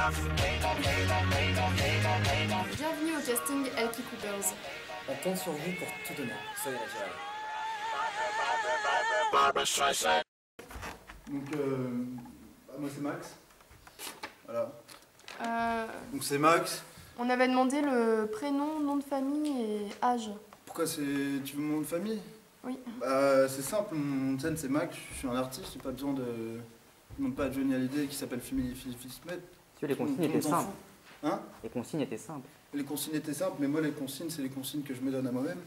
Bienvenue au casting LP Coopers. On compte sur vous pour tout donner. Soyez naturels. Donc, moi c'est Max. Voilà. Donc c'est Max. On avait demandé le prénom, nom de famille et âge. Pourquoi tu veux mon nom de famille? Oui. Bah, c'est simple, mon scène c'est Max, je suis un artiste, j'ai pas besoin de... Je demande pas à Johnny Hallyday qui s'appelle Philippe Smith. Les consignes étaient simples. Hein? Les consignes étaient simples. Les consignes étaient simples, mais moi les consignes, c'est les consignes que je me donne à moi-même.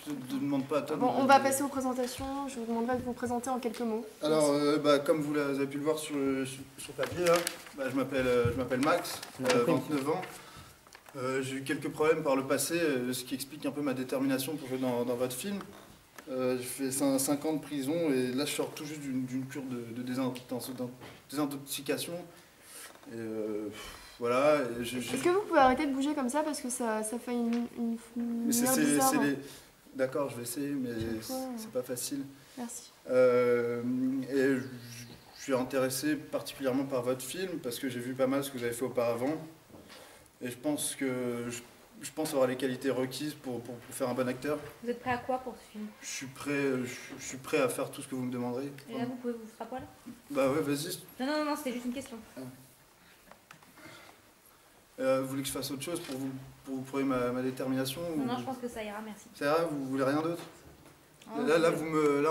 Je ne demande pas à toi. Bon, on va passer aux présentations. Je vous demanderai de vous présenter en quelques mots. Alors, comme vous avez pu le voir sur papier, là, je m'appelle Max, 29 ans. J'ai eu quelques problèmes par le passé, ce qui explique un peu ma détermination pour jouer dans votre film. J'ai fait 5 ans de prison et là je sors tout juste d'une cure de désintoxication. Et voilà. Est-ce que vous pouvez arrêter de bouger comme ça parce que ça fait une lumière bizarre. D'accord, je vais essayer, mais c'est pas facile. Merci. Et je suis intéressé particulièrement par votre film parce que j'ai vu pas mal ce que vous avez fait auparavant. Et je pense avoir les qualités requises pour faire un bon acteur. Vous êtes prêt à quoi pour ce film? Je suis prêt à faire tout ce que vous me demanderez. Et là, vous pouvez vous frapper là? Bah ouais, vas-y. Non, c'était juste une question. Vous voulez que je fasse autre chose pour vous prouver ma détermination? Non, je pense que ça ira, merci. Ça ira? Vous voulez rien d'autre? Là,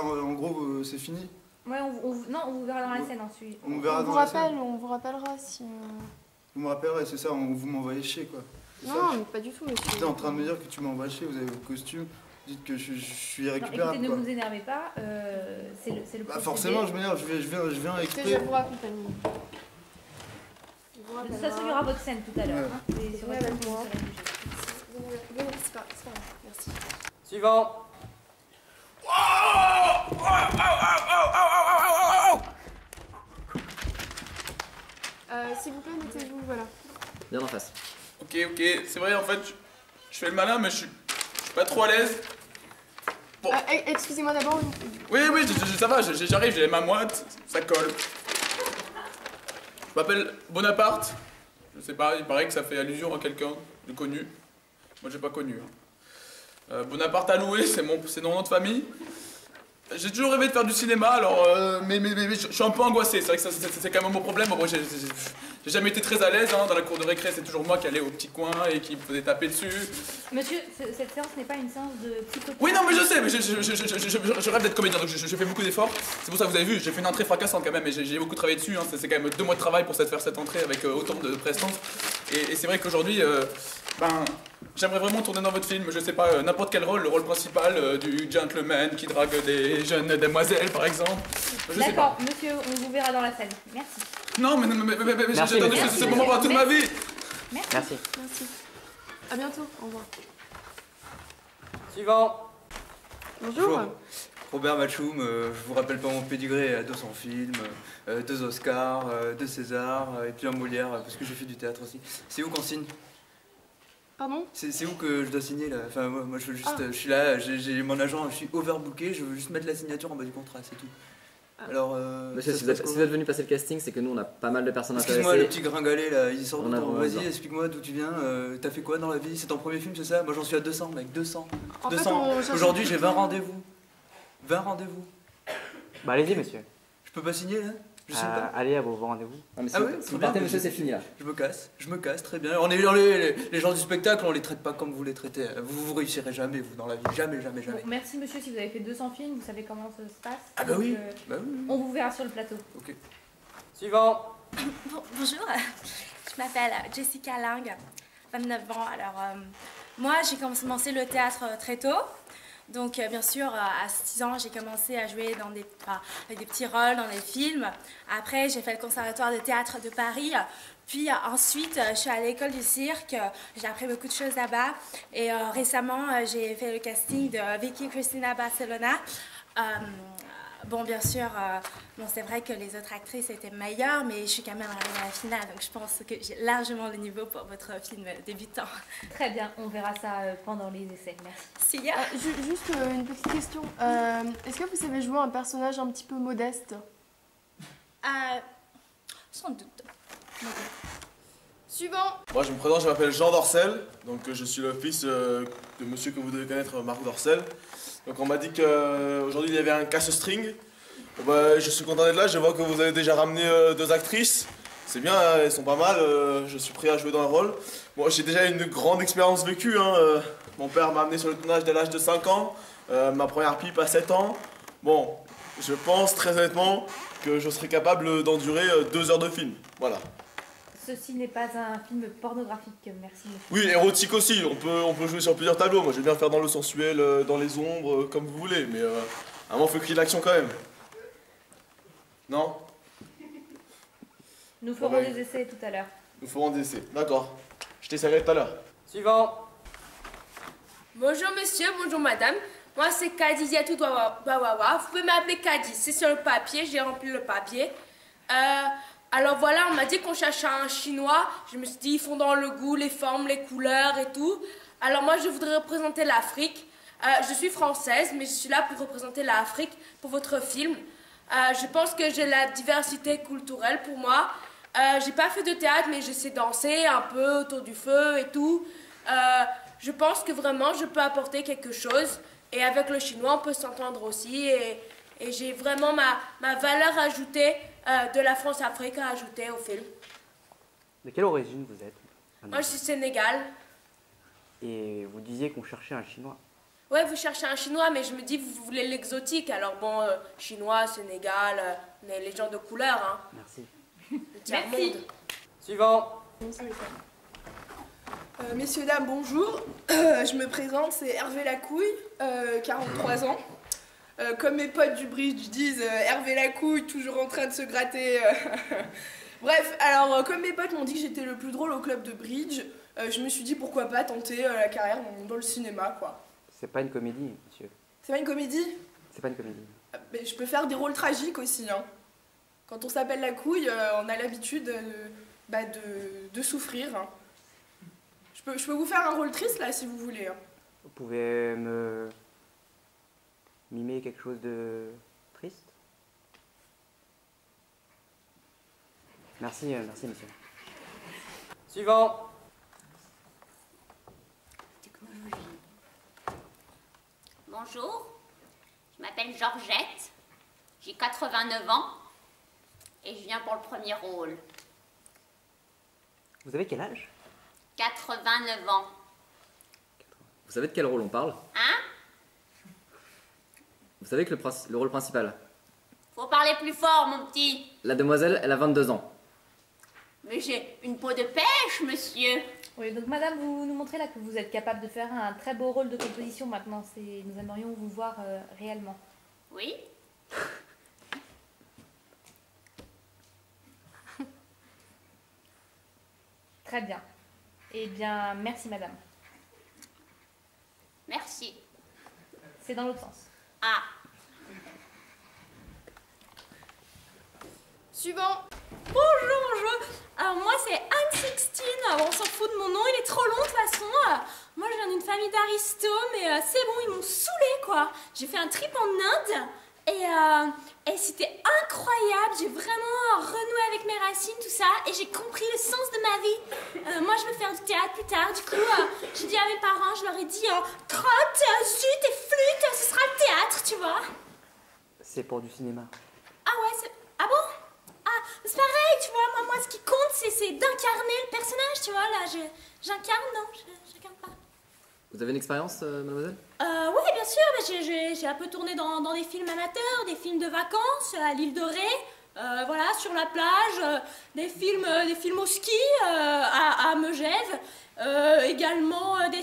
en gros, c'est fini? Ouais, on vous verra dans la scène ensuite. On vous rappellera si... Vous me rappellerez, c'est ça, vous m'envoyez chier, quoi. Non, mais pas du tout, monsieur. Vous êtes en train de me dire que tu m'envoies chier, vous avez vos costumes, vous dites que je suis irrécupérable. Écoutez, ne vous énervez pas, c'est le procédé. Bah forcément, je m'énerve, je viens exprès. Je vous raccompagne. De toute façon, il y aura votre scène tout à l'heure. Hein. C'est sur votre scène que vous serez jugé. C'est pas grave, merci. Suivant. S'il vous plaît, mettez-vous, voilà. Bien en face. Ok, c'est vrai, en fait, je fais le malin, mais je suis pas trop à l'aise. Bon. Excusez-moi d'abord. Oui, ça va, j'arrive, j'ai les mains moites, ça colle. Je m'appelle Bonaparte. Je sais pas, il paraît que ça fait allusion à quelqu'un de connu. Moi, j'ai pas connu. Bonaparte Alloué, c'est mon nom de famille. J'ai toujours rêvé de faire du cinéma, alors mais je suis un peu angoissé, c'est vrai que c'est quand même mon problème. Bon, j'ai jamais été très à l'aise, hein. Dans la cour de récré, c'est toujours moi qui allais au petit coin et qui me faisait taper dessus. Monsieur, cette séance n'est pas une séance de psychothérapie. Oui, non, mais je sais, mais je rêve d'être comédien, donc je fais beaucoup d'efforts. C'est pour ça que vous avez vu, j'ai fait une entrée fracassante quand même, et j'ai beaucoup travaillé dessus, hein. C'est quand même 2 mois de travail pour faire cette entrée avec autant de prestance. Et c'est vrai qu'aujourd'hui, j'aimerais vraiment tourner dans votre film, je sais pas, n'importe quel rôle, le rôle principal du gentleman qui drague des jeunes demoiselles, par exemple. D'accord, monsieur, on vous verra dans la scène. Merci. Non, mais j'ai attendu ce moment pendant toute ma vie. Merci. À bientôt, au revoir. Suivant. Bonjour. Robert Matchoum, je vous rappelle pas mon pédigré, 200 films, 2 Oscars, 2 Césars, et puis un Molière, parce que j'ai fait du théâtre aussi. C'est où qu'on signe? Pardon? C'est où que je dois signer là? Enfin, moi je veux juste, je suis là, j'ai mon agent, je suis overbooké, je veux juste mettre la signature en bas du contrat, c'est tout. Alors, monsieur, si vous êtes venu passer le casting, c'est que nous on a pas mal de personnes intéressées. Excuse-moi, le petit gringalet là, il sort de ton. Vas-y, besoin. explique-moi d'où tu viens, t'as fait quoi dans la vie? C'est ton premier film, c'est ça? Moi j'en suis à 200, mec, 200. En 200. fait, Aujourd'hui j'ai 20 rendez-vous. 20 rendez-vous. Bah allez-y, monsieur. Je peux pas signer là? Je signe pas? Allez à vos rendez-vous. Ah ouais, si vous partez, monsieur, c'est fini là. Je me casse, très bien. Les gens du spectacle, on les traite pas comme vous les traitez. Vous réussirez jamais, vous, dans la vie. Jamais. Bon, merci, monsieur, si vous avez fait 200 films, vous savez comment ça se passe. Ah bah oui. On vous verra sur le plateau. Ok. Suivant. Bonjour, je m'appelle Jessica Lang, 29 ans. Alors, moi, j'ai commencé le théâtre très tôt. Donc, bien sûr, à 6 ans, j'ai commencé à jouer avec des petits rôles dans des films. Après, j'ai fait le conservatoire de théâtre de Paris. Puis ensuite, je suis à l'école du cirque. J'ai appris beaucoup de choses là-bas. Et récemment, j'ai fait le casting de Vicky Cristina Barcelona. Bon, bien sûr, c'est vrai que les autres actrices étaient meilleures, mais je suis quand même arrivée à la finale, donc je pense que j'ai largement le niveau pour votre film débutant. Très bien, on verra ça pendant les essais, merci. Juste une petite question. Est-ce que vous savez jouer un personnage un petit peu modeste? Sans doute. Suivant. Moi je me présente, je m'appelle Jean Dorcel, donc je suis le fils de monsieur que vous devez connaître, Marc Dorcel. Donc on m'a dit qu'aujourd'hui il y avait un casse-string. Bah, je suis content d'être là, je vois que vous avez déjà ramené 2 actrices. C'est bien, elles sont pas mal, je suis prêt à jouer dans le rôle. Moi j'ai déjà une grande expérience vécue. Mon père m'a amené sur le tournage dès l'âge de 5 ans, ma première pipe à 7 ans. Bon, je pense très honnêtement que je serai capable d'endurer 2 heures de film. Voilà. Ceci n'est pas un film pornographique, merci monsieur. Oui, érotique aussi, on peut jouer sur plusieurs tableaux. Moi j'aime bien faire dans le sensuel, dans les ombres, comme vous voulez, mais à un moment il faut qu'il y ait de l'action quand même. Non? Nous ferons des essais tout à l'heure. Nous ferons des essais, d'accord. Je t'essaierai tout à l'heure. Suivant. Bonjour monsieur, bonjour madame. Moi c'est Kadidiatou Bawawa. Vous pouvez m'appeler Kadi, c'est sur le papier, j'ai rempli le papier. Alors voilà, on m'a dit qu'on cherchait un chinois. Je me suis dit, ils font dans le goût, les formes, les couleurs et tout. Alors moi, je voudrais représenter l'Afrique. Je suis française, mais je suis là pour représenter l'Afrique pour votre film. Je pense que j'ai la diversité culturelle pour moi. J'ai pas fait de théâtre, mais je sais danser un peu autour du feu et tout. Je pense que vraiment, je peux apporter quelque chose. Et avec le chinois, on peut s'entendre aussi. Et j'ai vraiment ma valeur ajoutée de la France-Afrique à ajouter au film. De quelle origine vous êtes? Moi, je suis Sénégal. Et vous disiez qu'on cherchait un Chinois. Ouais, vous cherchez un Chinois, mais je me dis, vous voulez l'exotique. Alors bon, Chinois, Sénégal, on est les gens de couleur. Hein. Merci. Merci. Suivant. Messieurs, dames, bonjour. Je me présente, c'est Hervé Lacouille, 43 ans. Comme mes potes du bridge disent, Hervé Lacouille, toujours en train de se gratter. Bref, alors comme mes potes m'ont dit que j'étais le plus drôle au club de bridge, je me suis dit pourquoi pas tenter la carrière dans le cinéma, quoi. C'est pas une comédie, monsieur. C'est pas une comédie? C'est pas une comédie. Mais je peux faire des rôles tragiques aussi, hein. Quand on s'appelle Lacouille, on a l'habitude de souffrir. Hein. Je peux vous faire un rôle triste, là, si vous voulez. Hein. Vous pouvez me mimer quelque chose de triste? Merci, merci, monsieur. Suivant. Bonjour, je m'appelle Georgette, j'ai 89 ans et je viens pour le premier rôle. Vous avez quel âge? 89 ans. Vous savez de quel rôle on parle? Hein? Vous savez que le rôle principal? Faut parler plus fort, mon petit. La demoiselle, elle a 22 ans. Mais j'ai une peau de pêche, monsieur. Oui, donc madame, vous nous montrez là que vous êtes capable de faire un très beau rôle de composition maintenant. Nous aimerions vous voir réellement. Oui. Très bien. Eh bien, merci madame. Merci. C'est dans l'autre sens. Ah. Suivant. Bonjour. Alors moi c'est Anne-Sixtine, on s'en fout de mon nom, il est trop long de toute façon. Moi je viens d'une famille d'aristos, mais c'est bon, ils m'ont saoulée quoi. J'ai fait un trip en Inde et c'était incroyable, j'ai vraiment renoué avec mes racines, tout ça, et j'ai compris le sens de ma vie. Moi je veux faire du théâtre plus tard, du coup j'ai dit à mes parents, je leur ai dit crotte, zut et flûte, ce sera le théâtre, tu vois. C'est pour du cinéma. Ah ouais, c'est... Ah bon? Ah, c'est pareil, tu vois, moi ce qui compte, c'est d'incarner le personnage, tu vois, là, j'incarne, non, j'incarne pas. Vous avez une expérience, mademoiselle? Oui, bien sûr, j'ai un peu tourné dans des films amateurs, des films de vacances, à l'île de Ré, voilà, sur la plage, des films au ski, à Megève, également des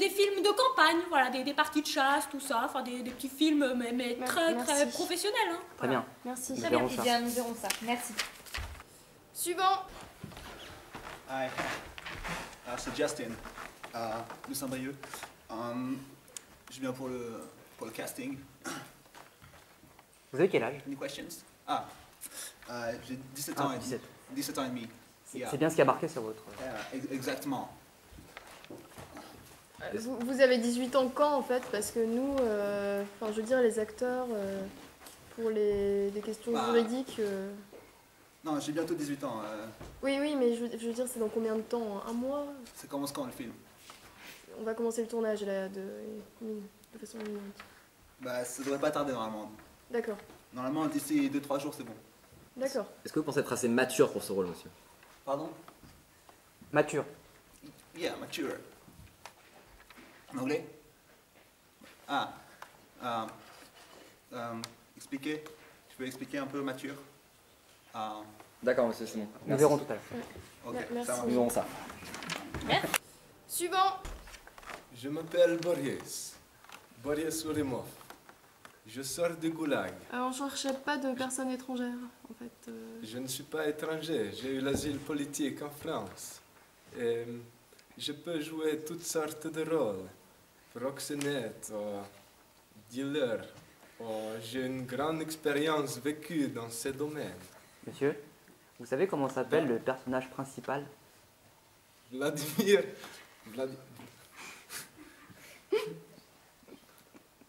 films de campagne, voilà, des parties de chasse, tout ça, enfin des petits films, mais très professionnels. Hein. Très bien. Merci. Très bien, eh bien, nous verrons ça. Merci. Suivant. Hi, c'est Justin, de Saint-Brieuc. Je viens pour le casting. Vous avez quel âge? Any questions? J'ai 17 ans. 17 ans et demi. C'est bien ce qui a marqué sur votre... Exactement. Vous avez 18 ans quand en fait? Parce que nous, enfin je veux dire les acteurs, pour des questions juridiques... Non, j'ai bientôt 18 ans. Oui, mais je veux dire, c'est dans combien de temps? Un mois? Ça commence quand le film? On va commencer le tournage là, de façon imminente. Bah, ça devrait pas tarder normalement. D'accord. Normalement, d'ici 2-3 jours, c'est bon. D'accord. Est-ce que vous pensez être assez mature pour ce rôle, monsieur? Pardon? Mature. Yeah, mature. En anglais? Ah. Expliquer? Je peux expliquer un peu mature? D'accord, monsieur, c'est bon. Nous verrons tout à l'heure. Ok, Merci. ça marche. Nous verrons ça. Suivant. Je m'appelle Boris. Boris Urimov. Je sors du goulag. On ne cherchait pas de personnes étrangères, en fait. Je ne suis pas étranger. J'ai eu l'asile politique en France. Et je peux jouer toutes sortes de rôles. Proxénète, dealer. J'ai une grande expérience vécue dans ces domaines. Monsieur, vous savez comment s'appelle le personnage principal? Vladimir.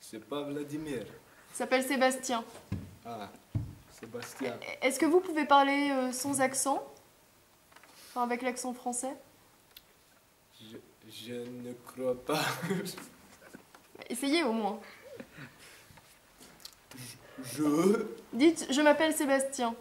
C'est pas Vladimir. Il s'appelle Sébastien. Ah, Sébastien. Est-ce que vous pouvez parler sans accent? Enfin, avec l'accent français? Je ne crois pas. Essayez au moins. Dites, je m'appelle Sébastien.